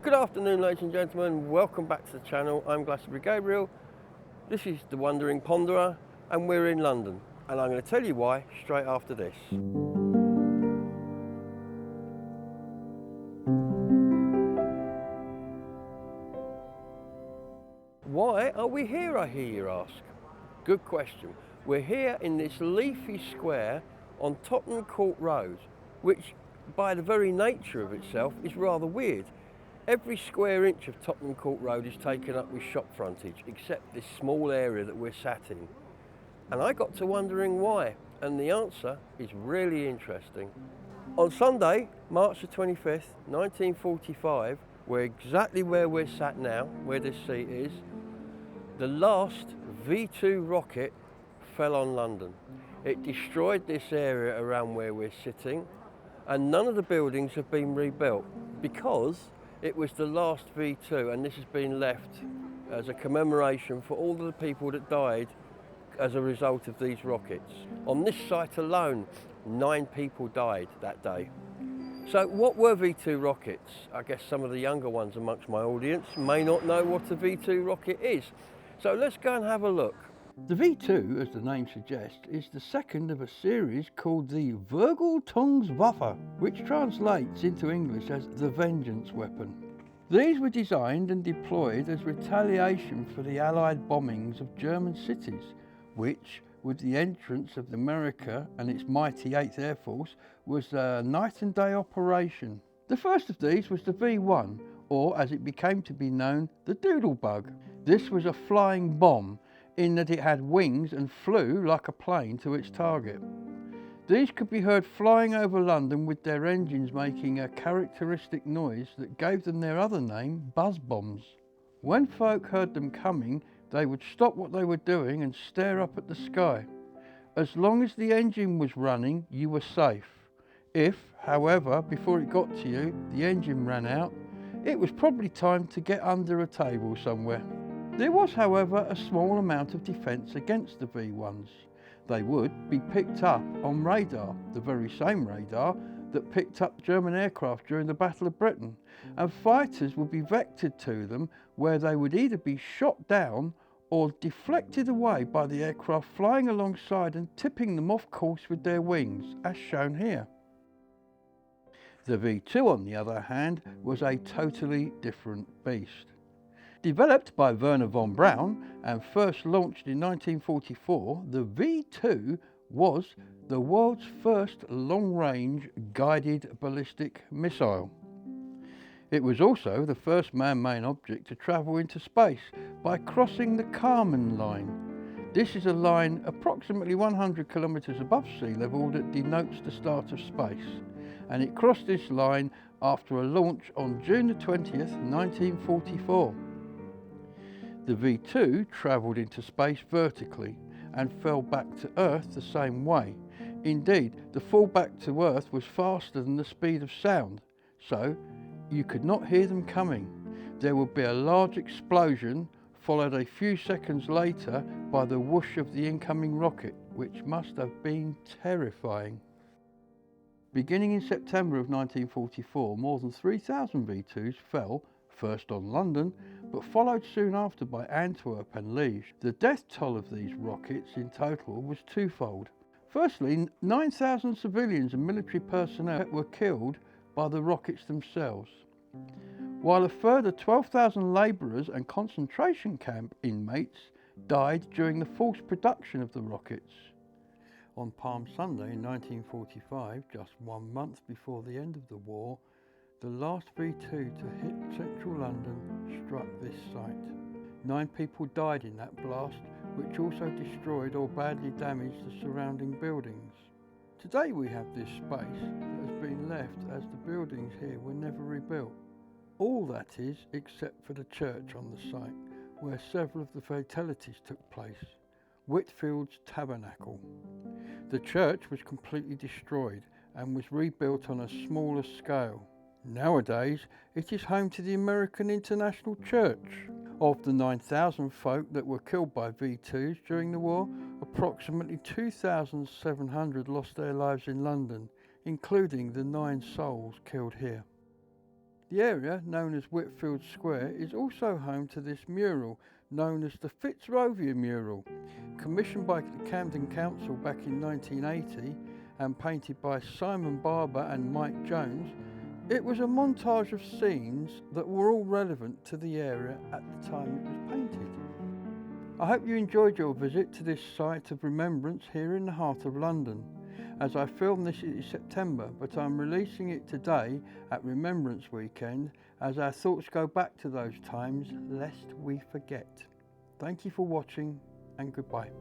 Good afternoon, ladies and gentlemen. Welcome back to the channel. I'm Glastonbury Gabriel. This is the Wandering Ponderer, and we're in London. And I'm going to tell you why straight after this. Why are we here, I hear you ask? Good question. We're here in this leafy square on Tottenham Court Road, which by the very nature of itself is rather weird. Every square inch of Tottenham Court Road is taken up with shop frontage, except this small area that we're sat in. And I got to wondering why, and the answer is really interesting. On Sunday, March the 25th, 1945, we're exactly where we're sat now, where this seat is. The last V2 rocket fell on London. It destroyed this area around where we're sitting, and none of the buildings have been rebuilt because it was the last V2, and this has been left as a commemoration for all of the people that died as a result of these rockets. On this site alone, 9 people died that day. So what were V2 rockets? I guess some of the younger ones amongst my audience may not know what a V2 rocket is. So let's go and have a look. The V2, as the name suggests, is the second of a series called the Vergeltungswaffe, which translates into English as the vengeance weapon. These were designed and deployed as retaliation for the Allied bombings of German cities, which, with the entrance of America and its mighty 8th Air Force, was a night and day operation. The first of these was the V1, or as it became to be known, the Doodlebug. This was a flying bomb, in that it had wings and flew like a plane to its target. These could be heard flying over London with their engines making a characteristic noise that gave them their other name, buzz bombs. When folk heard them coming, they would stop what they were doing and stare up at the sky. As long as the engine was running, you were safe. If, however, before it got to you, the engine ran out, it was probably time to get under a table somewhere. There was, however, a small amount of defence against the V1s. They would be picked up on radar, the very same radar that picked up German aircraft during the Battle of Britain, and fighters would be vectored to them where they would either be shot down or deflected away by the aircraft flying alongside and tipping them off course with their wings, as shown here. The V2, on the other hand, was a totally different beast. Developed by Wernher von Braun and first launched in 1944, the V2 was the world's first long-range guided ballistic missile. It was also the first man-made object to travel into space by crossing the Kármán line. This is a line approximately 100 kilometers above sea level that denotes the start of space, and it crossed this line after a launch on June the 20th, 1944. The V2 travelled into space vertically and fell back to Earth the same way. Indeed, the fall back to Earth was faster than the speed of sound, so you could not hear them coming. There would be a large explosion, followed a few seconds later by the whoosh of the incoming rocket, which must have been terrifying. Beginning in September of 1944, more than 3,000 V2s fell, first on London, but followed soon after by Antwerp and Liège. The death toll of these rockets in total was twofold. Firstly, 9,000 civilians and military personnel were killed by the rockets themselves, while a further 12,000 labourers and concentration camp inmates died during the forced production of the rockets. On Palm Sunday in 1945, just 1 month before the end of the war, the last V2 to hit central London struck this site. 9 people died in that blast, which also destroyed or badly damaged the surrounding buildings. Today we have this space that has been left as the buildings here were never rebuilt. All that is, except for the church on the site, where several of the fatalities took place, Whitfield's Tabernacle. The church was completely destroyed and was rebuilt on a smaller scale. Nowadays, it is home to the American International Church. Of the 9,000 folk that were killed by V2s during the war, approximately 2,700 lost their lives in London, including the 9 souls killed here. The area, known as Whitfield Square, is also home to this mural, known as the Fitzrovia mural, commissioned by the Camden Council back in 1980 and painted by Simon Barber and Mike Jones. It was a montage of scenes that were all relevant to the area at the time it was painted. I hope you enjoyed your visit to this site of remembrance here in the heart of London. As I film this, it is September, but I'm releasing it today at Remembrance Weekend as our thoughts go back to those times lest we forget. Thank you for watching and goodbye.